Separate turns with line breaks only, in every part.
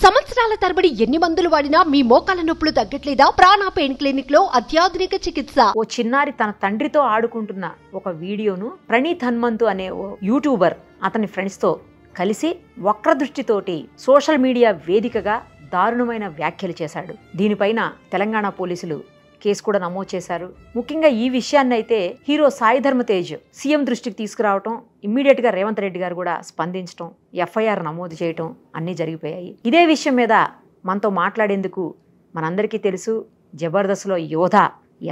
సంవత్సరాల తరబడి ఎన్ని మందులు వాడినా మీ మోకాల నొప్పులు తగ్గట్లేదా? ప్రాణ పెయిన్ క్లినిక్ లో అత్యాధునిక చికిత్స.
ఓ చిన్నారి తన తండ్రితో ఆడుకుంటున్న ఒక వీడియోను ప్రణీత్ హనుమంతు అనే ఓ యూట్యూబర్ అతని ఫ్రెండ్స్ తో కలిసి వక్రదృష్టితోటి సోషల్ మీడియా వేదికగా దారుణమైన వ్యాఖ్యలు చేశాడు. దీనిపైన తెలంగాణ పోలీసులు కేసు కూడా నమోదు చేశారు. ముఖ్యంగా ఈ విషయాన్ని అయితే హీరో సాయి ధర్మ తేజ్ సీఎం దృష్టికి తీసుకురావటం, ఇమ్మీడియట్ గా రేవంత్ రెడ్డి గారు కూడా స్పందించడం, ఎఫ్ఐఆర్ నమోదు చేయటం అన్నీ జరిగిపోయాయి. ఇదే విషయం మీద మనతో మాట్లాడేందుకు మనందరికీ తెలుసు జబర్దస్త్లో యోధ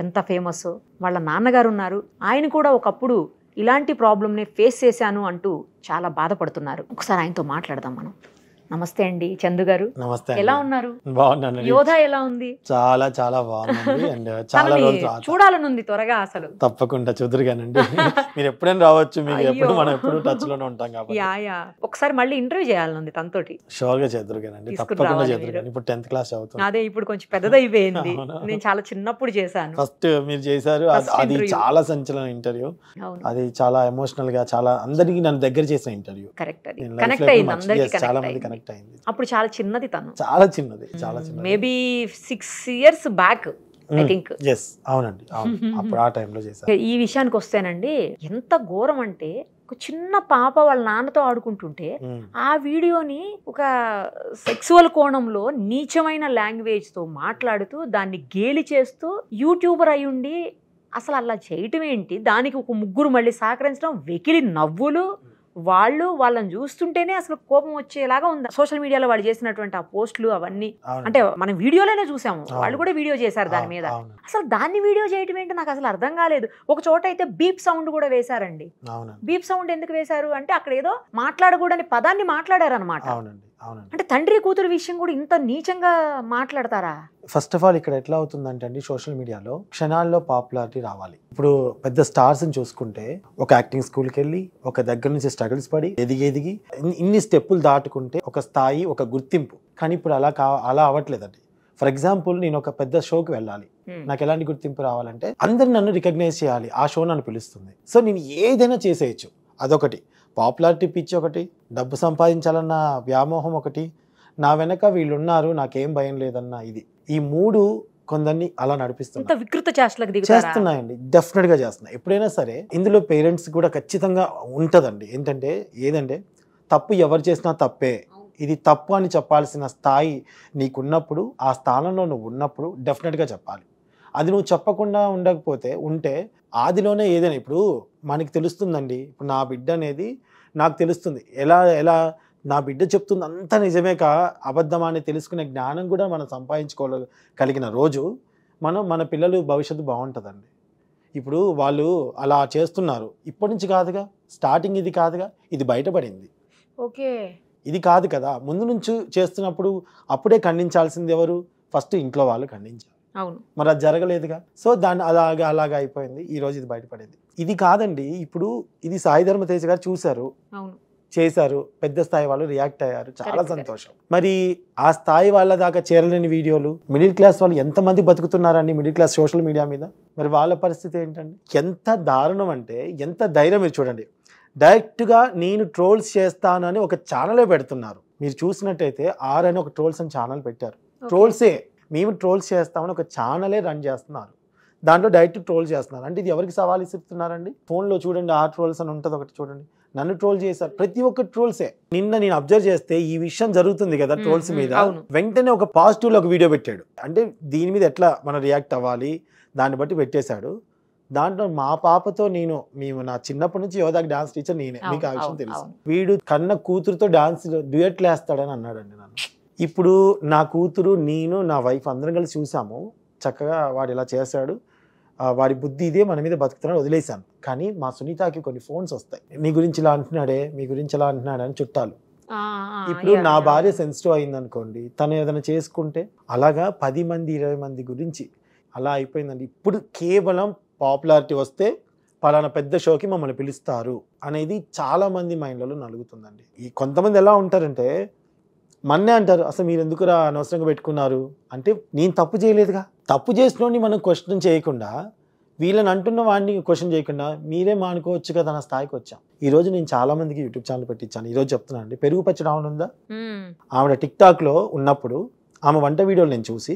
ఎంత ఫేమస్, వాళ్ళ నాన్నగారు ఉన్నారు. ఆయన కూడా ఒకప్పుడు ఇలాంటి ప్రాబ్లంని ఫేస్ చేశాను అంటూ చాలా బాధపడుతున్నారు. ఒకసారి ఆయనతో మాట్లాడదాం మనం. నమస్తే అండి చందు గారు.
నమస్తే.
ఎలా ఉన్నారు?
బాగున్నాను.
యోధ ఎలా ఉంది?
చాలా చాలా బాగుంది. అండ్ చాలా రోజులు
చూడాలనుంది త్వరగా. అసలు
తప్పకుండా చూదురుగానండి. మీరు ఎప్పుడైనా రావచ్చు. మీకు ఎప్పుడు మనం ఎప్పుడు టచ్ లోనే ఉంటాం కాబట్టి
ఒకసారి మళ్ళీ ఇంటర్వ్యూ చేయాలనుంది తనతోటి.
షూర్ గా చేదురుగానండి, తప్పకుండా చేదురుగాను. ఇప్పుడు 10th క్లాస్ అవుతుంది.
అదే ఇప్పుడు కొంచెం పెద్దదైపోయింది. నేను చాలా చిన్నప్పుడు చేశాను.
ఫస్ట్ మీరు చేశారు, అది చాలా సంచలన ఇంటర్వ్యూ. అది చాలా ఎమోషనల్ గా, చాలా అందరికి నన్ను దగ్గర చేసిన ఇంటర్వ్యూ.
కరెక్ట్. అది కనెక్ట్ అయింది అందరికి.
చాలా మంది కనెక్ట్.
అప్పుడు చాలా చిన్నది తను,
చాలా చిన్నది, చాలా చిన్నది.
Maybe 6 years back I think.
అవునండి, అప్పుడు ఆ టైంలో చేశాను.
ఈ విషయానికి వస్తేనండి ఎంత ఘోరం అంటే, ఒక చిన్న పాప వాళ్ళ నాన్నతో ఆడుకుంటుంటే ఆ వీడియోని ఒక సెక్సువల్ కోణంలో నీచమైన లాంగ్వేజ్ తో మాట్లాడుతూ దాన్ని గేలి చేస్తూ యూట్యూబర్ అయి ఉండి అసలు అలా చేయటం ఏంటి? దానికి ఒక ముగ్గురు మళ్ళీ సహకరించడం, వెకిలి నవ్వులు, వాళ్ళని చూస్తుంటేనే అసలు కోపం వచ్చేలాగా ఉంది. సోషల్ మీడియాలో వాళ్ళు చేసినటువంటి ఆ పోస్టులు అవన్నీ అంటే మనం వీడియోలోనే చూసాము, వాళ్ళు కూడా వీడియో చేశారు దాని మీద. అసలు దాన్ని వీడియో చేయటం ఏంటో నాకు అసలు అర్థం కాలేదు. ఒక చోట అయితే బీప్ సౌండ్ కూడా వేశారండి. బీప్ సౌండ్ ఎందుకు వేశారు అంటే అక్కడ ఏదో మాట్లాడకూడని పదాన్ని మాట్లాడారు అనమాట. అంటే తండ్రి కూతురు విషయం కూడా ఇంత నీచంగా మాట్లాడతారా?
ఫస్ట్ ఆఫ్ ఆల్ ఇక్కడ ఎట్లా అవుతుందంటే అండి, సోషల్ మీడియాలో క్షణాల్లో పాపులారిటీ రావాలి. ఇప్పుడు పెద్ద స్టార్స్ ని చూసుకుంటే ఒక యాక్టింగ్ స్కూల్కి వెళ్ళి ఒక దగ్గర నుంచి స్ట్రగుల్స్ పడి ఎదిగి ఇన్ని స్టెప్పులు దాటుకుంటే ఒక స్థాయి, ఒక గుర్తింపు. కానీ ఇప్పుడు అలా అవ్వట్లేదండి. ఫర్ ఎగ్జాంపుల్, నేను ఒక పెద్ద షోకి వెళ్ళాలి, నాకు ఎలాంటి గుర్తింపు రావాలంటే అందరు నన్ను రికగ్నైజ్ చేయాలి, ఆ షో నన్ను పిలుస్తుంది. సో నేను ఏదైనా చేసేయచ్చు. అదొకటి. పాపులారిటీ పిచ్చి ఒకటి, డబ్బు సంపాదించాలన్న వ్యామోహం ఒకటి, నా వెనక వీళ్ళు ఉన్నారు, నాకేం భయం లేదన్న ఇది. ఈ మూడు కొందరిని అలా చేస్తున్నాయండి. డెఫినెట్ గా చేస్తున్నాయి. ఎప్పుడైనా సరే ఇందులో పేరెంట్స్ కూడా ఖచ్చితంగా ఉంటదండి. ఏదంటే తప్పు ఎవరు చేసినా తప్పే, ఇది తప్పు అని చెప్పాల్సిన స్థాయి నీకున్నప్పుడు, ఆ స్థానంలో నువ్వు ఉన్నప్పుడు డెఫినెట్గా చెప్పాలి. అది నువ్వు చెప్పకుండా ఉంటే ఆదిలోనే ఏదైనా, ఇప్పుడు మనకి తెలుస్తుందండి. ఇప్పుడు నా బిడ్డ అనేది నాకు తెలుస్తుంది, ఎలా నా బిడ్డ చెప్తుంది అంతా నిజమే అబద్ధమా అని తెలుసుకునే జ్ఞానం కూడా మనం సంపాదించుకోగలిగిన రోజు మన పిల్లలు భవిష్యత్తు బాగుంటుందండి. ఇప్పుడు వాళ్ళు అలా చేస్తున్నారు, ఇప్పటి నుంచి కాదుగా, స్టార్టింగ్ ఇది కాదుగా, ఇది బయటపడింది.
ఓకే, ఇది
కాదు కదా. ముందు నుంచి చేస్తున్నప్పుడు అప్పుడే ఖండించాల్సింది ఎవరు? ఫస్ట్ ఇంట్లో వాళ్ళు ఖండించారు. మరి అది జరగలేదుగా. సో దాన్ని అలాగా అయిపోయింది. ఈ రోజు ఇది బయటపడింది. ఇది కాదండి, ఇప్పుడు ఇది సాయి ధర్మ తేజ్ గారు చూశారు, చేశారు, పెద్ద స్థాయి వాళ్ళు రియాక్ట్ అయ్యారు, చాలా సంతోషం. మరి ఆ స్థాయి వాళ్ళ దాకా చేరలేని వీడియోలు, మిడిల్ క్లాస్ వాళ్ళు ఎంతమంది బతుకుతున్నారండి మిడిల్ క్లాస్ సోషల్ మీడియా మీద? మరి వాళ్ళ పరిస్థితి ఏంటండి? ఎంత దారుణం అంటే, ఎంత ధైర్యం. మీరు చూడండి, డైరెక్ట్గా నేను ట్రోల్స్ చేస్తానని ఒక ఛానలే పెడుతున్నారు. మీరు చూసినట్టయితే అని ఒక ట్రోల్స్ అని ఛానల్ పెట్టారు. ట్రోల్సే, మేము ట్రోల్స్ చేస్తామని ఒక ఛానలే రన్ చేస్తున్నారు. దాంట్లో డైరెక్ట్ ట్రోల్ చేస్తున్నారు. అంటే ఇది ఎవరికి సవాల్ ఇస్తున్నారండి? ఫోన్లో చూడండి, ఆ ట్రోల్స్ అని ఉంటుంది ఒకటి, చూడండి నన్ను ట్రోల్ చేశారు. ప్రతి ఒక్క ట్రోల్సే. నిన్న నేను అబ్జర్వ్ చేస్తే ఈ విషయం జరుగుతుంది కదా ట్రోల్స్ మీద, వెంటనే ఒక పాజిటివ్ లో ఒక వీడియో పెట్టాడు. అంటే దీని మీద ఎట్లా మనం రియాక్ట్ అవ్వాలి దాన్ని బట్టి పెట్టేశాడు. దాంట్లో మా పాపతో మేము నా చిన్నప్పటి నుంచి యోధాకి డాన్స్ టీచర్ నేనే, మీకు ఆ విషయం తెలుసు. వీడు కన్న కూతురుతో డాన్స్ డ్యూయట్లు వేస్తాడని అన్నాడండి నన్ను. ఇప్పుడు నా కూతురు, నేను, నా వైఫ్ అందరం కలిసి చూసాము. చక్కగా వాడు ఇలా చేశాడు, వాడి బుద్ధి ఇదే, మన మీద బతుకుతున్నాడు, వదిలేశాను. కానీ మా సునీతకి కొన్ని ఫోన్స్ వస్తాయి, నీ గురించి ఇలా అంటున్నాడే, మీ గురించి ఇలా అంటున్నాడే అని చుట్టాలు. ఇప్పుడు నా భార్య సెన్సిటివ్ అయింది అనుకోండి, తను ఏదైనా చేసుకుంటే అలాగా 10 మంది 20 మంది గురించి అలా అయిపోయిందండి. ఇప్పుడు కేవలం పాపులారిటీ వస్తే పలానా పెద్ద షోకి మమ్మల్ని పిలుస్తారు అనేది చాలా మంది మైండ్లలో నలుగుతుందండి. ఈ కొంతమంది ఎలా ఉంటారంటే మన్నే అంటారు, అసలు మీరు ఎందుకురా అనవసరంగా పెట్టుకున్నారు అంటే, నేను తప్పు చేయలేదుగా. తప్పు చేసినోడిని మనం క్వశ్చన్ చేయకుండా వీళ్ళని అంటున్న వాడిని క్వశ్చన్ చేయకుండా మీరే మానుకోవచ్చు కదా అన్న స్థాయికి వచ్చాం. ఈ రోజు నేను చాలా మందికి యూట్యూబ్ ఛానల్ పెట్టించాను. ఈ రోజు చెప్తున్నాను అండి, పెరుగు పచ్చడి ఆమె ఉందా, ఆవిడ టిక్ టాక్ లో ఉన్నప్పుడు ఆమె వంట వీడియోలు నేను చూసి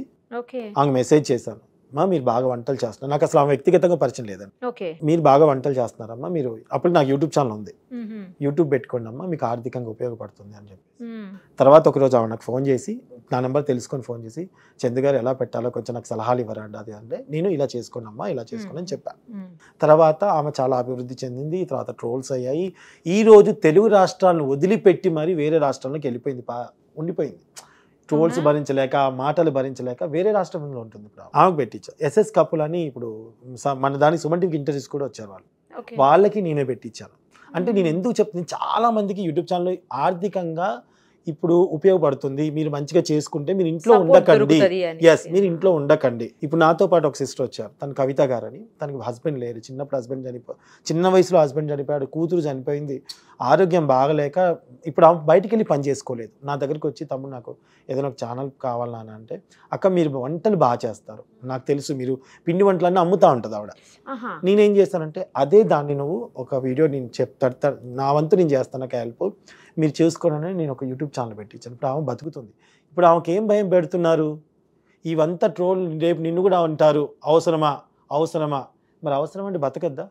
ఆమె మెసేజ్ చేశాను, అమ్మా మీరు బాగా వంటలు చేస్తున్నారు. నాకు అసలు ఆమె వ్యక్తిగతంగా పరిచయం లేదండి. మీరు బాగా వంటలు చేస్తున్నారమ్మా, మీరు అప్పుడు నాకు యూట్యూబ్ ఛానల్ ఉంది, యూట్యూబ్ పెట్టుకోండి అమ్మా, మీకు ఆర్థికంగా ఉపయోగపడుతుంది అని చెప్పి. తర్వాత ఒకరోజు ఆమె నాకు ఫోన్ చేసి, నా నెంబర్ తెలుసుకొని ఫోన్ చేసి, చందు గారు ఎలా పెట్టాలో కొంచెం నాకు సలహాలు ఇవ్వరండి అది అంటే, నేను ఇలా చేసుకోండి అమ్మా, ఇలా చేసుకోండి అని చెప్పాను. తర్వాత ఆమె చాలా అభివృద్ధి చెందింది. తర్వాత ట్రోల్స్ అయ్యాయి. ఈ రోజు తెలుగు రాష్ట్రాలను వదిలిపెట్టి మరి వేరే రాష్ట్రాల్లోకి వెళ్ళిపోయింది, ఉండిపోయింది. ట్రోల్స్ భరించలేక, మాటలు భరించలేక వేరే రాష్ట్రంలో ఉంటుంది. ఇప్పుడు ఆమెకు పెట్టించాను. ఎస్ఎస్ కపుల్ అని ఇప్పుడు మన దానికి సుమన్ టీవీకి ఇంటర్వ్యూస్ కూడా వచ్చారు వాళ్ళు, వాళ్ళకి నేనే పెట్టించాను. అంటే నేను ఎందుకు చెప్తున్నాను, చాలా మందికి యూట్యూబ్ ఛానల్ ఆర్థికంగా ఇప్పుడు ఉపయోగపడుతుంది, మీరు మంచిగా చేసుకుంటే మీరు ఇంట్లో ఉండకండి. ఎస్, మీరు ఇంట్లో ఉండకండి. ఇప్పుడు నాతో పాటు ఒక సిస్టర్ వచ్చారు, తను కవిత గారని. తనకి హస్బెండ్ లేరు, చిన్నప్పుడు హస్బెండ్ చిన్న వయసులో హస్బెండ్ చనిపోయాడు, కూతురు చనిపోయింది, ఆరోగ్యం బాగలేక ఇప్పుడు బయటికి వెళ్ళి పని చేసుకోలేదు. నా దగ్గరికి వచ్చి, తమ్ముడు నాకు ఏదైనా ఒక ఛానల్ కావాలని అంటే, అక్క మీరు వంటలు బాగా చేస్తారు, నాకు తెలుసు, మీరు పిండి వంటలన్నీ అమ్ముతా ఉంటుంది ఆవిడ. నేనేం చేస్తానంటే, అదే దాన్ని నువ్వు ఒక వీడియో నేను చెప్తా, నా వంతు నేను చేస్తాను హెల్ప్, మీరు చేసుకోవాలని నేను ఒక యూట్యూబ్ ఛానల్ పెట్టించాను. ఇప్పుడు ఆమె బతుకుతుంది. ఇప్పుడు ఆమెకి ఏం భయం పెడుతున్నారు, ఇవంతా ట్రోల్, రేపు నిన్ను కూడా అంటారు, అవసరమా అవసరమా, మరి అవసరం అంటే బతకద్దా?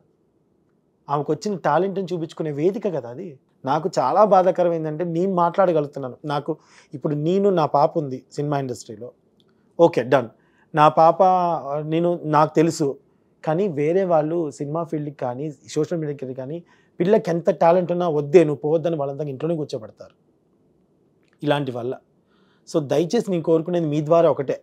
ఆమెకు వచ్చిన టాలెంట్ని చూపించుకునే వేదిక కదా అది. నాకు చాలా బాధాకరం ఏంటంటే, నేను మాట్లాడగలుగుతున్నాను. నాకు ఇప్పుడు నా పాప ఉంది సినిమా ఇండస్ట్రీలో, ఓకే డన్, నా పాప నాకు తెలుసు. కానీ వేరే వాళ్ళు సినిమా ఫీల్డ్కి కానీ సోషల్ మీడియాకి కానీ పిల్లకి ఎంత టాలెంట్ ఉన్నా వద్దే నువ్వు పోవద్దని వాళ్ళంతా ఇంట్లోనే కూర్చోబెడతారు ఇలాంటి వల్ల. సో దయచేసి నేను కోరుకునేది మీ ద్వారా ఒకటే,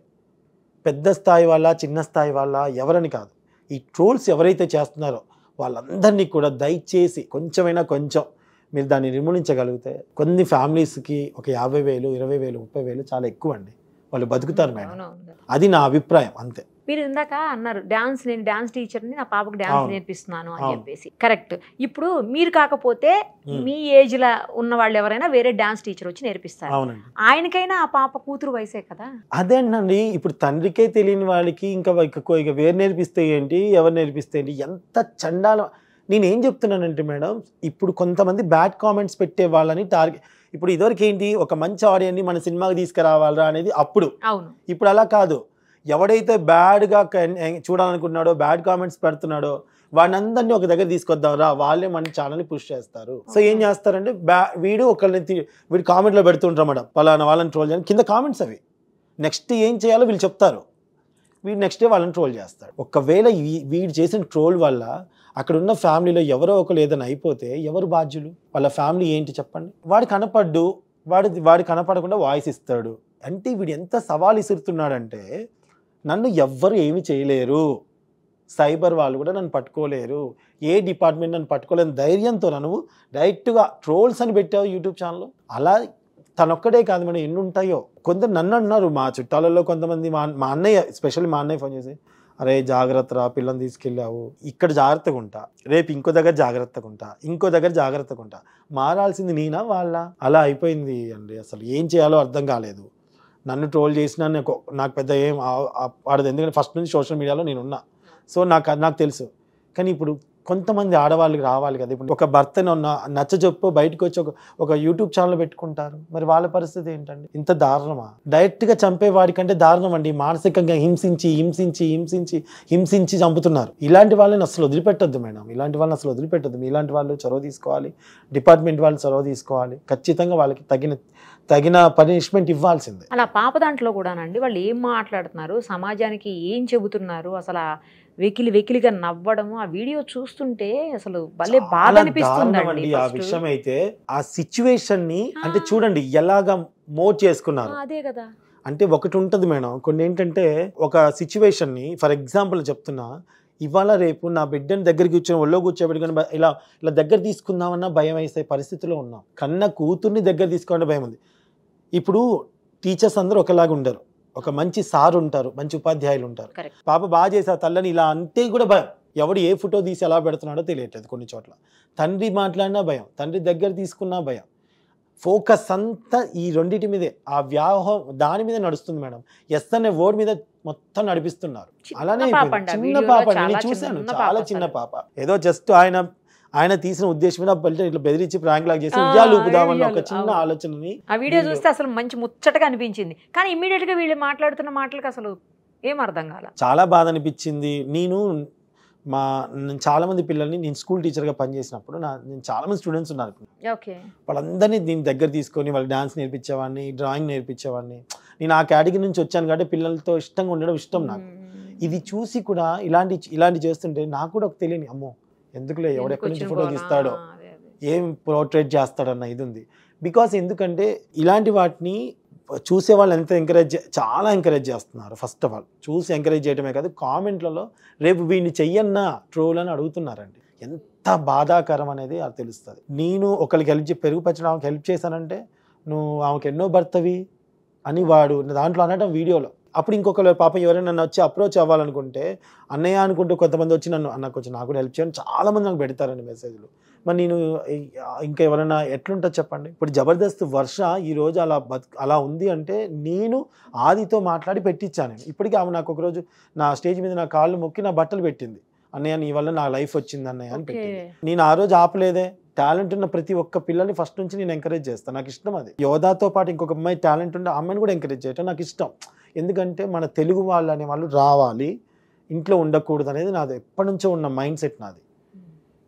పెద్ద స్థాయి వాళ్ళ చిన్న స్థాయి వాళ్ళ ఎవరని కాదు, ఈ ట్రోల్స్ ఎవరైతే చేస్తున్నారో వాళ్ళందరినీ కూడా దయచేసి కొంచెమైనా కొంచెం మీరు దాన్ని నిర్మూలించగలిగితే, కొన్ని ఫ్యామిలీస్కి ఒక 50,000, 20,000, 30,000 చాలా ఎక్కువ అండి, వాళ్ళు బతుకుతారు మేడం. అది నా అభిప్రాయం, అంతే.
మీరు ఇందాక అన్నారు నేను డాన్స్ టీచర్ని, నా పాపకు డాన్స్ నేర్పిస్తున్నాను అని చెప్పేసి. కరెక్ట్. ఇప్పుడు మీరు కాకపోతే మీ ఏజ్ లా ఉన్న వాళ్ళు ఎవరైనా వేరే డాన్స్ టీచర్ వచ్చి నేర్పిస్తారు, ఆయనకైనా ఆ పాప కూతురు వయసే కదా.
అదే అండి, ఇప్పుడు తండ్రికే తెలియని వాళ్ళకి ఇంకా వేరు నేర్పిస్తే ఏంటి, ఎవరు నేర్పిస్తే ఏంటి, ఎంత చండాలం. నేనేం చెప్తున్నానంటే మేడం, ఇప్పుడు కొంతమంది బ్యాడ్ కామెంట్స్ పెట్టే వాళ్ళని టార్గెట్, ఇప్పుడు ఇదివరకు ఏంటి, ఒక మంచి ఆడియన్ని మన సినిమాకి తీసుకురావాలరా అనేది అప్పుడు. ఇప్పుడు అలా కాదు, ఎవడైతే బ్యాడ్గా చూడాలనుకున్నాడో, బ్యాడ్ కామెంట్స్ పెడుతున్నాడో వాడిని ఒక దగ్గర తీసుకొద్దాంరా, వాళ్ళే మన ఛానల్ని పుష్ చేస్తారు. సో ఏం చేస్తారంటే, వీడు కామెంట్లో పెడుతుంటారు మేడం, పలానా వాళ్ళని ట్రోల్ చేయాలి, కింద కామెంట్స్ అవి, నెక్స్ట్ ఏం చేయాలో వీళ్ళు చెప్తారు, వీడు నెక్స్ట్ డే వాళ్ళని ట్రోల్ చేస్తాడు. ఒకవేళ వీడు చేసిన ట్రోల్ వల్ల అక్కడ ఉన్న ఫ్యామిలీలో ఎవరో ఒకరు ఏదైనా అయిపోతే ఎవరు బాధ్యులు? వాళ్ళ ఫ్యామిలీ ఏంటి చెప్పండి. వాడు కనపడ్డు, వాడు కనపడకుండా వాయిస్ ఇస్తాడు అంటే వీడు ఎంత సవాల్ ఇస్తున్నాడంటే, నన్ను ఎవ్వరు ఏమి చేయలేరు, సైబర్ వాళ్ళు కూడా నన్ను పట్టుకోలేరు, ఏ డిపార్ట్మెంట్ నన్ను పట్టుకోలేని ధైర్యంతో నువ్వు డైరెక్ట్గా ట్రోల్స్ అని పెట్టావు యూట్యూబ్ ఛానల్లో. అలా తనొక్కడే కాదు మేడం, ఎన్ని ఉంటాయో. కొందరు నన్ను అన్నారు, మా చుట్టాలలో కొంతమంది, మా అన్నయ్య, ఎస్పెషల్లీ మా అన్నయ్య ఫోన్ చేసి, అరే జాగ్రత్త రా, పిల్లల్ని తీసుకెళ్ళావు, ఇక్కడ జాగ్రత్తగా ఉంటా, రేపు ఇంకో దగ్గర జాగ్రత్తగా ఉంటా, ఇంకో దగ్గర జాగ్రత్తగా ఉంటా. మారాల్సింది నేనా వాళ్ళ? అలా అయిపోయింది అండి. అసలు ఏం చేయాలో అర్థం కాలేదు. నన్ను ట్రోల్ చేసినా నాకు పెద్ద ఏం ఆడదు, ఎందుకంటే ఫస్ట్ నుంచి సోషల్ మీడియాలో నేను ఉన్నా, సో నాకు తెలుసు. కానీ ఇప్పుడు కొంతమంది ఆడవాళ్ళకి రావాలి కదా. ఇప్పుడు ఒక భర్తను నచ్చజొప్పు బయటకు వచ్చి ఒక యూట్యూబ్ ఛానల్ పెట్టుకుంటారు, మరి వాళ్ళ పరిస్థితి ఏంటండి? ఇంత దారుణమా? డైరెక్ట్గా చంపేవాడికంటే దారుణం అండి, మానసికంగా హింసించి చంపుతున్నారు. ఇలాంటి వాళ్ళని అసలు వదిలిపెట్టద్దు మేడం, ఇలాంటి వాళ్ళని అసలు వదిలిపెట్టద్దు. ఇలాంటి వాళ్ళు చొరవ తీసుకోవాలి, డిపార్ట్మెంట్ వాళ్ళు చొరవ తీసుకోవాలి, ఖచ్చితంగా వాళ్ళకి తగిన పనిష్మెంట్ ఇవ్వాల్సిందే.
అలా పాప దాంట్లో కూడానండి, వాళ్ళు ఏం మాట్లాడుతున్నారు, సమాజానికి ఏం చెబుతున్నారు, అసలు వెకిలిగా నవ్వడము, ఆ వీడియో చూస్తుంటే అసలు భలే బాధ అనిపిస్తుందండి.
ఆ విషయం అయితే ఆ సిచ్యువేషన్ ని అంటే చూడండి ఎలాగా మోడ్ చేసుకున్నారు.
అదే కదా,
అంటే ఒకటి ఉంటుంది మేడం, కొన్ని ఏంటంటే ఒక సిచ్యువేషన్ ని, ఫర్ ఎగ్జాంపుల్ చెప్తున్నా, ఇవాళ రేపు నా బిడ్డని దగ్గర కూర్చొని ఒళ్ళో కూర్చోబెట్టుకుని ఇలా దగ్గర తీసుకుందామన్నా భయం వేసే పరిస్థితిలో ఉన్నాం. కన్న కూతుర్ని దగ్గర తీసుకోవాలంటే భయం ఉంది. ఇప్పుడు టీచర్స్ అందరూ ఒకలాగా ఉండరు, ఒక మంచి సార్ ఉంటారు, మంచి ఉపాధ్యాయులు ఉంటారు. పాప బాగా చేసా తల్లని ఇలా అంటే కూడా భయం, ఎవడు ఏ ఫోటో తీసి ఎలా పెడుతున్నాడో తెలియట్లేదు. కొన్ని చోట్ల తండ్రి మాట్లాడినా భయం, తండ్రి దగ్గర తీసుకున్నా భయం. ఫోకస్ అంతా ఈ రెండింటి మీదే, ఆ వ్యాహం దాని మీద నడుస్తుంది మేడం. ఎస్ అనే వర్డ్ మీద మొత్తం నడిపిస్తున్నారు. అలానే చిన్న పాప, నేను చూశాను, చాలా చిన్న పాప. ఏదో జస్ట్ ఆయన తీసిన ఉద్దేశం మీద ఇట్లా బెదిరించి ప్రాంక్ లాగా చేసి ఉయ్యాలు ఊపుదామన్న ఒక చిన్న ఆలోచనని
ఆ వీడియో చూస్తే అసలు మంచి ముచ్చటగా అనిపించింది. కానీ ఇమ్మీడియట్ గా వీళ్ళు మాట్లాడుతున్న మాటలకు అసలు ఏం అర్థం కాల.
చాలా బాధ అనిపించింది. నేను చాలా మంది పిల్లల్ని, నేను స్కూల్ టీచర్గా పనిచేసినప్పుడు నేను చాలా మంది స్టూడెంట్స్ ఉన్నారు, వాళ్ళందరినీ నేను దగ్గర తీసుకొని వాళ్ళకి డాన్స్ నేర్పించేవాడిని, డ్రాయింగ్ నేర్పించేవాడిని. నేను ఆ కేటగిరీ నుంచి వచ్చాను కాబట్టి పిల్లలతో ఇష్టంగా ఉండడం ఇష్టం నాకు. ఇది చూసి కూడా ఇలాంటి చేస్తుంటే నాకు కూడా ఒక తెలియని, అమ్మో ఎందుకులే ఎవడెక్కడి నుంచి ఫోటో తీస్తాడో, ఏం పోర్ట్రేట్ చేస్తాడన్న ఇది ఉంది. బికాస్ ఎందుకంటే ఇలాంటి వాటిని చూసే వాళ్ళు ఎంత చాలా ఎంకరేజ్ చేస్తున్నారు. ఫస్ట్ ఆఫ్ ఆల్ చూసి ఎంకరేజ్ చేయడమే కాదు, కామెంట్లలో రేపు వీడిని చెయ్యన్నా ట్రోల్ అని అడుగుతున్నారండి. ఎంత బాధాకరం అనేది అది తెలుస్తుంది. నేను ఒకరికి పెరుగు పచ్చడి ఆమెకి హెల్ప్ చేశానంటే నువ్వు ఆమెకు ఎన్నో భర్తవి అని వాడు దాంట్లో అనడం వీడియోలో. అప్పుడు ఇంకొకరు పాపం ఎవరైనా నన్ను వచ్చి అప్రోచ్ అవ్వాలనుకుంటే, అన్నయ్య అనుకుంటూ కొంతమంది వచ్చి నాకు వచ్చి నాకు కూడా హెల్ప్ చేయని చాలామంది నాకు పెడతారండి మెసేజ్లు. మరి నేను ఇంకా ఎవరైనా ఎట్లుంటుంది చెప్పండి. ఇప్పుడు జబర్దస్త్ వర్ష ఈరోజు అలా ఉంది అంటే నేను ఆదితో మాట్లాడి పెట్టించాను. ఇప్పటికీ ఆమె నాకు ఒకరోజు నా స్టేజ్ మీద నా కాళ్ళు మొక్కి నా బట్టలు పెట్టింది, అన్నయ్య నీ వల్ల నా లైఫ్ వచ్చింది అన్నయ్య అని పెట్టింది. నేను ఆ రోజు ఆపలేదే. టాలెంట్ ఉన్న ప్రతి ఒక్క పిల్లల్ని ఫస్ట్ నుంచి నేను ఎంకరేజ్ చేస్తాను, నాకు ఇష్టం అది. యోధాతో పాటు ఇంకొక అమ్మాయి టాలెంట్ ఉంటే అమ్మాయిని కూడా ఎంకరేజ్ చేయటం నాకు ఇష్టం. ఎందుకంటే మన తెలుగు వాళ్ళు అనే వాళ్ళు రావాలి, ఇంట్లో ఉండకూడదు అనేది నాది ఎప్పటి నుంచో ఉన్న మైండ్ సెట్ నాది.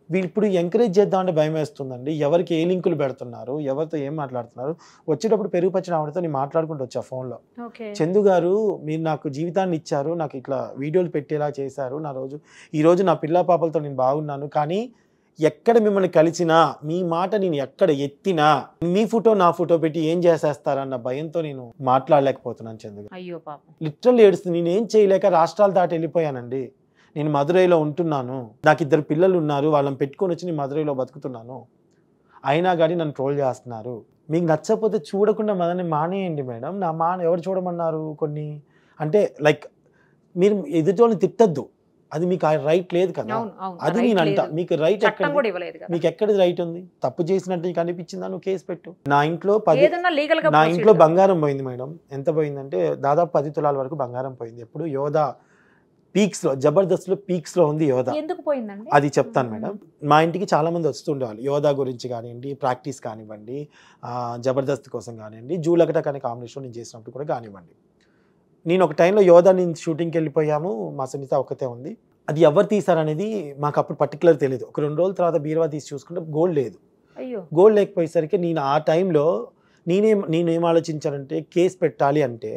వీళ్ళు ఇప్పుడు ఎంకరేజ్ చేద్దామంటే భయం వేస్తుందండి. ఎవరికి ఏ లింకులు పెడుతున్నారు, ఎవరితో ఏం మాట్లాడుతున్నారు. వచ్చేటప్పుడు పెరుగు పచ్చిన ఆవిడతో నేను మాట్లాడుకుంటూ వచ్చా ఫోన్లో, చందు గారు మీరు నాకు జీవితాన్ని ఇచ్చారు, నాకు ఇట్లా వీడియోలు పెట్టేలా చేశారు, ఈరోజు నా పిల్ల పాపలతో నేను బాగున్నాను, కానీ ఎక్కడ మిమ్మల్ని కలిసినా మీ మాట నేను ఎక్కడ ఎత్తినా మీ ఫోటో నా ఫోటో పెట్టి ఏం చేసేస్తారన్న భయంతో నేను మాట్లాడలేకపోతున్నాను చందు.
అయ్యో పాపం,
లిటరల్ ఏడుస్తుంది. నేనేం చేయలేక రాష్ట్రాలు దాటి వెళ్ళిపోయానండి. నేను మదురైలో ఉంటున్నాను, నాకు 2 పిల్లలు ఉన్నారు, వాళ్ళని పెట్టుకొని వచ్చి నేను మదురైలో బతుకుతున్నాను, అయినా కానీ నన్ను ట్రోల్ చేస్తున్నారు. మీకు నచ్చకపోతే చూడకుండా మనల్ని మానేయండి మేడం. ఎవరు చూడమన్నారు కొన్ని అంటే లైక్ మీరు ఎదుటోళ్ళని తిట్టద్దు, అది మీకు రైట్ లేదు కదా. అది నేను అంట, మీకు రైట్ ఎక్కడ, మీకు ఎక్కడిది రైట్ ఉంది? తప్పు చేసినట్టు నీకు అనిపించిందా, నువ్వు కేసు పెట్టు. నా ఇంట్లో బంగారం పోయింది మేడం. ఎంత పోయిందంటే దాదాపు 10 తులాల వరకు బంగారం పోయింది. ఎప్పుడు యోధా పీక్స్ లో, జబర్దస్త్ లో పీక్స్ లో ఉంది యోధా. అది చెప్తాను మేడం. మా ఇంటికి చాలా మంది వస్తుండేవాళ్ళు, యోధా గురించి కానివ్వండి, ప్రాక్టీస్ కానివ్వండి, జబర్దస్త్ కోసం కానివ్వండి, జూలకట కానీ కాంబినేషన్ నేను చేసినప్పుడు కూడా కానివ్వండి. నేను ఒక టైంలో యోధా నుంచి షూటింగ్కి వెళ్ళిపోయాము, మా సునీత ఒకతే ఉంది. అది ఎవరు తీసారనేది మాకు అప్పుడు పర్టికులర్ తెలియదు. ఒక 2 రోజుల తర్వాత బీరువా తీసి చూసుకుంటే గోల్డ్ లేదు. గోల్డ్ లేకపోయేసరికి నేను ఆ టైంలో నేనేం ఆలోచించానంటే, కేసు పెట్టాలి అంటే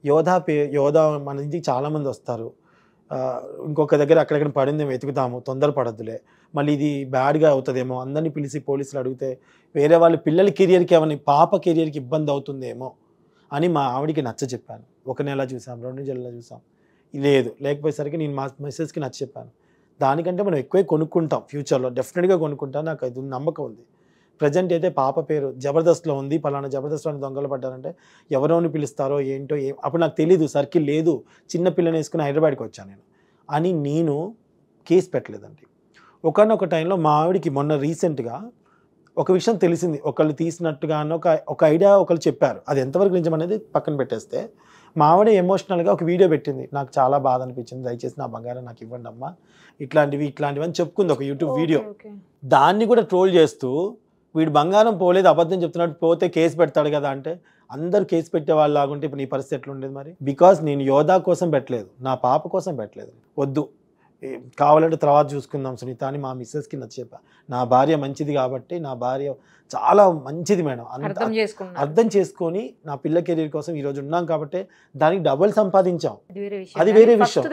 యోధా మన ఇంటికి చాలామంది వస్తారు, ఇంకొక దగ్గర అక్కడెక్కడ పడిందేమో వెతుకుతాము, తొందరపడద్దులే, మళ్ళీ ఇది బ్యాడ్గా అవుతుందేమో, అందరినీ పిలిచి పోలీసులు అడిగితే వేరే వాళ్ళ పిల్లల కెరియర్కి ఏమైనా పాప కెరియర్కి ఇబ్బంది అవుతుందేమో అని మా ఆవిడికి నచ్చ చెప్పాను. 1 నెల చూసాం, 2 నెలలు చూసాం, లేకపోయేసరికి నేను మా మెసేజ్కి నచ్చ చెప్పాను. దానికంటే మనం ఎక్కువే కొనుక్కుంటాం ఫ్యూచర్లో, డెఫినెట్గా కొనుక్కుంటాం, నాకు అది నమ్మకం ఉంది. ప్రజెంట్ అయితే పాప పేరు జబర్దస్త్లో ఉంది, పలానా జబర్దస్త్లో దొంగలు పడ్డారంటే ఎవరోని పిలుస్తారో ఏంటో అప్పుడు నాకు తెలీదు, సర్కిల్ లేదు, చిన్న పిల్లని వేసుకుని హైదరాబాద్కి వచ్చాను నేను కేసు పెట్టలేదండి. ఒకనొక టైంలో మా ఆవిడికి మొన్న రీసెంట్గా ఒక విషయం తెలిసింది, ఒకళ్ళు తీసినట్టుగా ఒక ఐడియా ఒకళ్ళు చెప్పారు. అది ఎంతవరకు నిజం అనేది పక్కన పెట్టేస్తే, మా ఆవిడ ఎమోషనల్గా ఒక వీడియో పెట్టింది, నాకు చాలా బాధ అనిపించింది, దయచేసి నా బంగారం నాకు ఇవ్వండి అమ్మా, ఇట్లాంటివి అని చెప్పుకుంది ఒక యూట్యూబ్ వీడియో. దాన్ని కూడా ట్రోల్ చేస్తూ వీడు బంగారం పోలేదు, అబద్ధం చెప్తున్నాడు, పోతే కేసు పెడతాడు కదా అంటే, అందరూ కేసు పెట్టే వాళ్ళు లాగుంటే ఇప్పుడు నీ పరిస్థితి ఎట్లుండేది మరి? బికాస్ నేను యోధా కోసం పెట్టలేదు, నా పాప కోసం పెట్టలేదు. వద్దు, కావాలంటే తర్వాత చూసుకుందాం సునీత అని మా మిస్సెస్కి నచ్చ చెప్పా. నా భార్య మంచిది కాబట్టి, నా భార్య చాలా మంచిది మేడం, అర్థం చేసుకొని నా పిల్ల కెరీర్ కోసం ఈరోజు ఉన్నాం కాబట్టి దానికి డబుల్ సంపాదించాం, అది వేరే విషయం.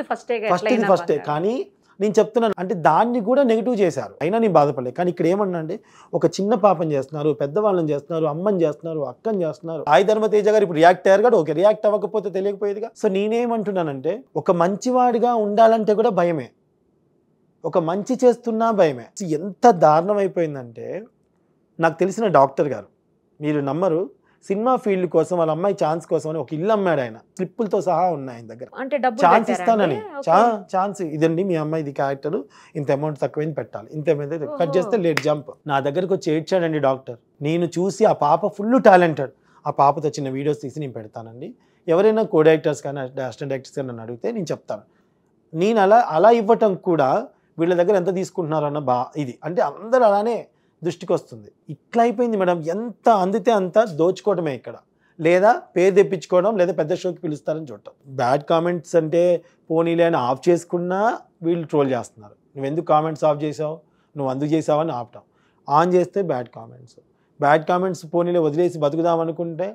ఫస్ట్ కానీ నేను చెప్తున్నాను అంటే దాన్ని కూడా నెగిటివ్ చేశారు, అయినా నేను బాధపడలేదు. కానీ ఇక్కడ ఏమన్నా అంటే, ఒక చిన్న పాపని చేస్తున్నారు, పెద్దవాళ్ళని చేస్తున్నారు, అమ్మని చేస్తున్నారు, అక్కని చేస్తున్నారు. సాయి ధర్మ తేజ గారు ఇప్పుడు రియాక్ట్ అయ్యారు కదా, ఓకే, రియాక్ట్ అవ్వకపోతే తెలియకపోయేదిగా. సో నేనేమంటున్నానంటే, ఒక మంచివాడిగా ఉండాలంటే కూడా భయమే, ఒక మంచి చేస్తున్నా భయమే. ఎంత దారుణం అయిపోయిందంటే, నాకు తెలిసిన డాక్టర్ గారు, మీరు నమ్మరు, సినిమా ఫీల్డ్ కోసం వాళ్ళ అమ్మాయి ఛాన్స్ కోసం అని ఒక ఇల్లు అమ్మాడు ఆయన, స్లిప్పులతో సహా ఉన్నాయి ఆయన దగ్గర.
అంటే
ఛాన్స్ ఇస్తానని, ఛాన్స్ ఇదండి మీ అమ్మాయి ఇది క్యారెక్టర్, ఇంత అమౌంట్ తక్కువైంది పెట్టాలి, ఇంత కట్ చేస్తే లేట్ జంప్. నా దగ్గరకు వచ్చి ఏడ్చాడండి డాక్టర్. నేను చూసి ఆ పాప ఫుల్ టాలెంటెడ్, ఆ పాపతో చిన్న వీడియోస్ తీసి నేను పెడతానండి, ఎవరైనా కో డైరెక్టర్స్ కానీ అసిస్టెంట్ డైరెక్టర్స్ కానీ నన్ను అడిగితే నేను చెప్తాను. నేను అలా ఇవ్వటం కూడా వీళ్ళ దగ్గర ఎంత తీసుకుంటున్నారు అన్న ఇది అంటే అందరూ అలానే దృష్టికి వస్తుంది. ఇట్లా అయిపోయింది మేడం. ఎంత అందితే అంత దోచుకోవడమే ఇక్కడ, లేదా పేరు తెప్పించుకోవడం, లేదా పెద్ద షోకి పిలుస్తారని చూడటం. బ్యాడ్ కామెంట్స్ అంటే పోనీలే అని ఆఫ్ చేసుకున్నా వీళ్ళు ట్రోల్ చేస్తున్నారు. నువ్వు ఎందుకు కామెంట్స్ ఆఫ్ చేసావు, నువ్వు అందుకు చేసావు అని ఆపటం. ఆన్ చేస్తే బ్యాడ్ కామెంట్స్ పోనీలే వదిలేసి బతుకుదాం అనుకుంటే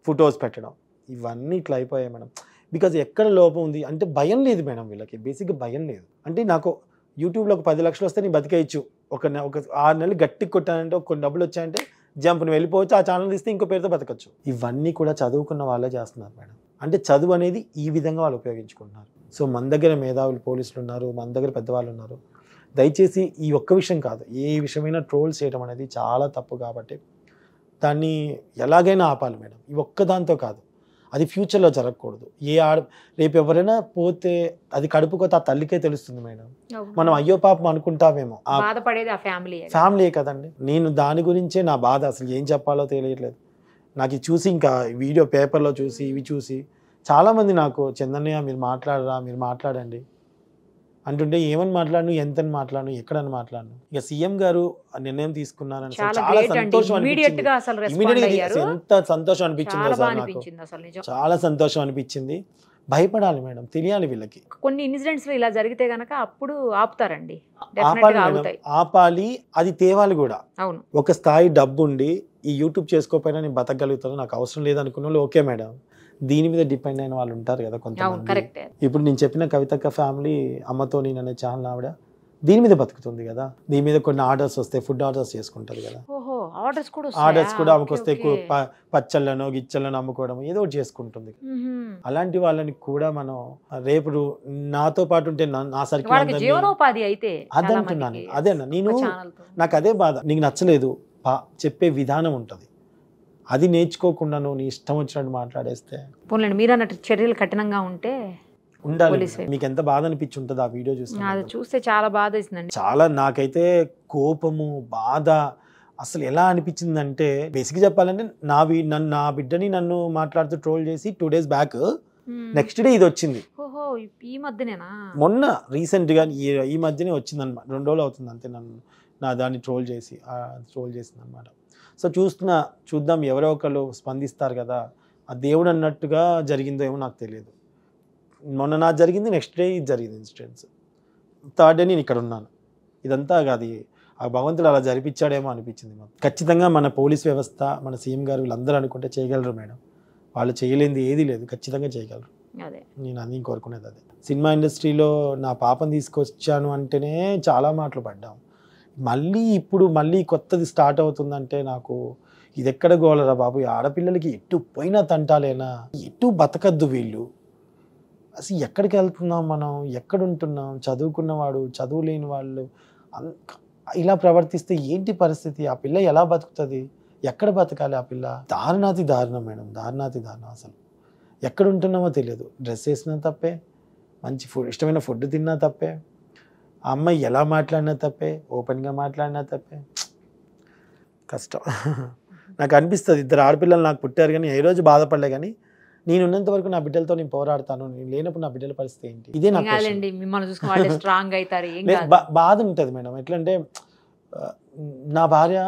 ఫొటోస్ పెట్టడం. ఇవన్నీ ఇట్లా అయిపోయాయి మేడం. బికాజ్ ఎక్కడ లోపం ఉంది అంటే భయం లేదు మేడం వీళ్ళకి, బేసిక్గా భయం లేదు. అంటే నాకు యూట్యూబ్లో ఒక 10 లక్షలు వస్తే నేను బతికేయచ్చు, ఒక 6 నెలలు గట్టికి కొట్టానంటే కొన్ని డబ్బులు వచ్చాయంటే జంప్ నువ్వు వెళ్ళిపోవచ్చు, ఆ ఛానల్ తీస్తే ఇంకో పేరుతో బతకచ్చు. ఇవన్నీ కూడా చదువుకున్న వాళ్ళే చేస్తున్నారు మేడం. అంటే చదువు అనేది ఈ విధంగా వాళ్ళు ఉపయోగించుకుంటున్నారు. సో మన దగ్గర మేధావులు పోలీసులు ఉన్నారు, మన దగ్గర పెద్దవాళ్ళు ఉన్నారు. దయచేసి ఈ ఒక్క విషయం కాదు, ఏ విషయమైనా ట్రోల్ చేయడం అనేది చాలా తప్పు. కాబట్టి దాన్ని ఎలాగైనా ఆపాలి మేడం. ఈ ఒక్కదాంతో కాదు, అది ఫ్యూచర్లో జరగకూడదు. రేపు ఎవరైనా పోతే అది కడుపుకోతే ఆ తల్లికే తెలుస్తుంది మేడం. మనం అయ్యో పాపం అనుకుంటామేమో, ఫ్యామిలీ కదండి. నేను దాని గురించే నా బాధ, అసలు ఏం చెప్పాలో తెలియట్లేదు నాకు. ఇది చూసి ఇంకా వీడియో పేపర్లో చూసి ఇవి చూసి చాలామంది నాకు చందన్నయ్య మీరు మాట్లాడండి అంటుంటే ఏమని మాట్లాడను, ఎంతని మాట్లాడను, ఎక్కడని మాట్లాడను. ఇక సీఎం గారు నిర్ణయం తీసుకున్నారని చాలా సంతోషం అనిపించింది. ఎంత సంతోషం అనిపించిందో సార్ నాకు, చాలా సంతోషం అనిపించింది. భయపడాలి మేడం, తెలియాలి వీళ్ళకి.
కొన్ని ఇన్సిడెంట్స్ ఇలా జరిగితే గనక అప్పుడు ఆపుతారండి,
ఆపాలి, అది తేవాలి కూడా. ఒక స్థాయి డబ్బు ఉండి ఈ యూట్యూబ్ చేసుకోకపోయినా నేను బతకగలుగుతాను, నాకు అవసరం లేదనుకున్న వాళ్ళు ఓకే మేడం. దీని మీద డిపెండ్ అయిన వాళ్ళు ఉంటారు కదా కొంతమంది. ఇప్పుడు నేను చెప్పిన కవితక్క ఫ్యామిలీ అమ్మతో నేను అనే ఛానల్ ఆవిడ దీని మీద బతుకుతుంది కదా. దీని మీద కొన్ని ఆర్డర్స్ వస్తాయి, ఫుడ్ ఆర్డర్స్ చేసుకుంటారు కదా. ఆర్డర్స్ కూడా ఆమెకు వస్తే పచ్చళ్ళను గిచ్చళ్ళను అమ్ముకోవడం ఏదో ఒకటి చేసుకుంటుంది. అలాంటి వాళ్ళని కూడా మనం రేపు నాతో పాటు ఉంటే నా సర్కిల్ అదే అంటున్నాను. అదే నేను నాకు అదే బాధ. నీకు నచ్చలేదు చెప్పే విధానం ఉంటుంది, అది నేర్చుకోకుండా నువ్వు నీ ఇష్టం వచ్చినట్టు మాట్లాడేస్తే
మీరు అన్నట్టు చర్యలు కఠినంగా ఉంటే
ఉండాలి. మీకు ఎంత బాధ అనిపించి ఉంటుంది ఆ వీడియో
చూస్తే? చాలా బాధ వేసిందండి.
చాలా నాకైతే కోపము, బాధ అసలు ఎలా అనిపించిందంటే, బేసిక్గా చెప్పాలంటే నా బిడ్డని నన్ను మాట్లాడుతూ ట్రోల్ చేసి 2 days బ్యాక్ నెక్స్ట్ డే ఇది వచ్చింది.
ఈ మధ్యనేనా?
మొన్న రీసెంట్ గా ఈ మధ్యనే వచ్చింది అనమాట. 2 రోజులు అవుతుంది అంతే నన్ను దాన్ని ట్రోల్ చేసింది అనమాట. సో చూద్దాం ఎవరో ఒకళ్ళు స్పందిస్తారు కదా. ఆ దేవుడు అన్నట్టుగా జరిగిందో ఏమో నాకు తెలియదు. మొన్న నాకు జరిగింది, నెక్స్ట్ డే ఇది జరిగింది ఇన్సిడెంట్స్, 3rd డే నేను ఇక్కడ ఉన్నాను. ఇదంతా అది ఆ భగవంతుడు అలా జరిపించాడేమో అనిపించింది మాకు. ఖచ్చితంగా మన పోలీస్ వ్యవస్థ, మన సీఎం గారు వీళ్ళందరూ అనుకుంటే చేయగలరు మేడం. వాళ్ళు చేయలేనిది ఏది లేదు, ఖచ్చితంగా చేయగలరు. నేను అన్నీ కోరుకునేది అదే. సినిమా ఇండస్ట్రీలో నా పాపను తీసుకొచ్చాను అంటేనే చాలా మాటలు పడ్డాం. మళ్ళీ కొత్తది స్టార్ట్ అవుతుందంటే నాకు ఇది ఎక్కడ గోలరా బాబు. ఆడపిల్లలకి ఎటు పోయినా తంటాలేనా, ఎటు బతకద్దు వీళ్ళు. అసలు ఎక్కడికి వెళ్తున్నాం మనం, ఎక్కడుంటున్నాం? చదువుకున్నవాడు, చదువు లేని వాళ్ళు ఇలా ప్రవర్తిస్తే ఏంటి పరిస్థితి? ఆ పిల్ల ఎలా బతుకుతుంది? ఎక్కడ బతకాలి ఆ పిల్ల? దారుణం మేడం, దారుణం. అసలు ఎక్కడ ఉంటున్నామో తెలియదు. డ్రెస్ వేసినా తప్పే, మంచి ఇష్టమైన ఫుడ్ తిన్నా తప్పే, ఆ అమ్మాయి ఎలా మాట్లాడినా తప్పే, ఓపెన్గా మాట్లాడినా తప్పే. కష్టం. నాకు అనిపిస్తుంది 2 ఆడపిల్లలు నాకు పుట్టారు కానీ ఏ రోజు బాధపడలే. కానీ నేను ఉన్నంత వరకు నా బిడ్డలతో నేను పోరాడతాను. నేను లేనప్పుడు నా బిడ్డల పరిస్థితి ఏంటి? ఇదే నాకు బాధ ఉంటుంది మేడం. ఎట్లంటే నా భార్య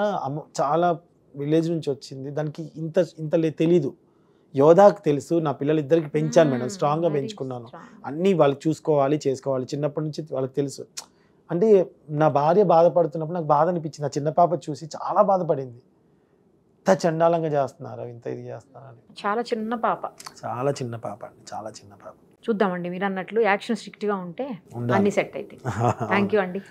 చాలా విలేజ్ నుంచి వచ్చింది, దానికి ఇంత తెలీదు. యోధాకు తెలుసు, నా పిల్లలిద్దరికి పెంచాను మేడం, స్ట్రాంగ్గా పెంచుకున్నాను. అన్నీ వాళ్ళకి చూసుకోవాలి, చేసుకోవాలి, చిన్నప్పటి నుంచి వాళ్ళకి తెలుసు. అంటే నా భార్య బాధపడుతున్నప్పుడు నాకు బాధ అనిపించింది. ఆ చిన్న పాప చూసి చాలా బాధపడింది. ఇంత చండాలంగా చేస్తున్నారు, ఇంత ఇది చేస్తున్నారు.
చాలా చిన్న పాప
అండి.
చూద్దామండి, మీరు అన్నట్లు యాక్షన్ స్ట్రిక్ట్ గా ఉంటే అన్ని సెట్ అయితే. థ్యాంక్ యూ అండి.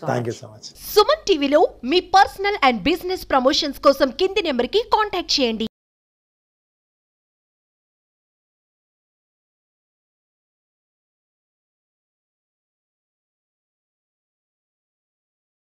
Thank you so much.
Suman టీవీలో మీ పర్సనల్ అండ్ బిజినెస్ ప్రమోషన్స్ కోసం కింది నెంబర్కి కాంటాక్ట్ చేయండి.